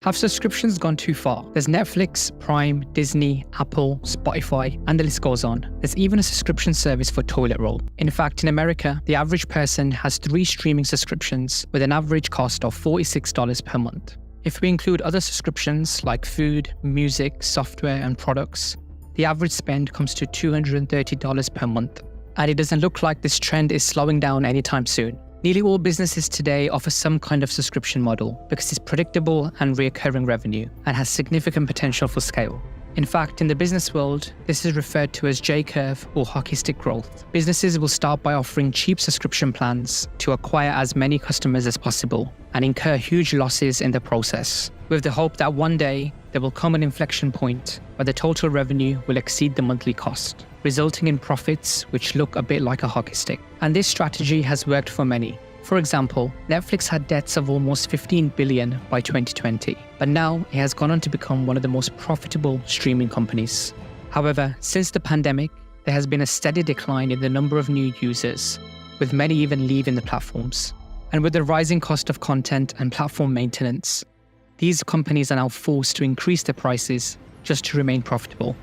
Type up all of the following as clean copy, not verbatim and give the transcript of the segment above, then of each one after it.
Have subscriptions gone too far? There's Netflix, Prime, Disney, Apple, Spotify, and the list goes on. There's even a subscription service for toilet roll. In fact, in America, the average person has 3 streaming subscriptions with an average cost of $46 per month. If we include other subscriptions like food, music, software, and products, the average spend comes to $230 per month. And it doesn't look like this trend is slowing down anytime soon. Nearly all businesses today offer some kind of subscription model because it's predictable and recurring revenue and has significant potential for scale. In fact, in the business world, this is referred to as J-curve or hockey stick growth. Businesses will start by offering cheap subscription plans to acquire as many customers as possible and incur huge losses in the process, with the hope that one day there will come an inflection point where the total revenue will exceed the monthly cost, resulting in profits which look a bit like a hockey stick. And this strategy has worked for many. For example, Netflix had debts of almost $15 billion by 2020, but now it has gone on to become one of the most profitable streaming companies. However, since the pandemic, there has been a steady decline in the number of new users, with many even leaving the platforms. And with the rising cost of content and platform maintenance, these companies are now forced to increase their prices just to remain profitable.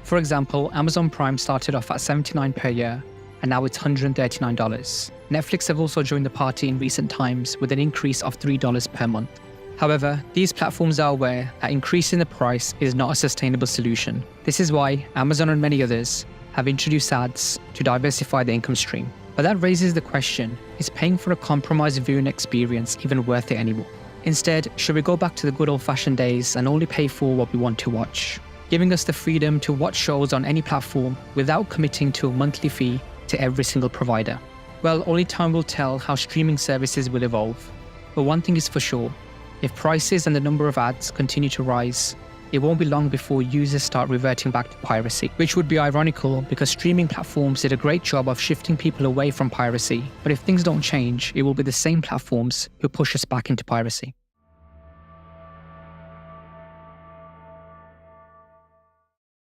For example, Amazon Prime started off at $79 per year, and now it's $139. Netflix have also joined the party in recent times with an increase of $3 per month. However, these platforms are aware that increasing the price is not a sustainable solution. This is why Amazon and many others have introduced ads to diversify the income stream. But that raises the question, is paying for a compromised viewing experience even worth it anymore? Instead, should we go back to the good old-fashioned days and only pay for what we want to watch, giving us the freedom to watch shows on any platform without committing to a monthly fee to every single provider? Well, only time will tell how streaming services will evolve. But one thing is for sure, if prices and the number of ads continue to rise, it won't be long before users start reverting back to piracy, which would be ironical because streaming platforms did a great job of shifting people away from piracy. But if things don't change, it will be the same platforms who push us back into piracy.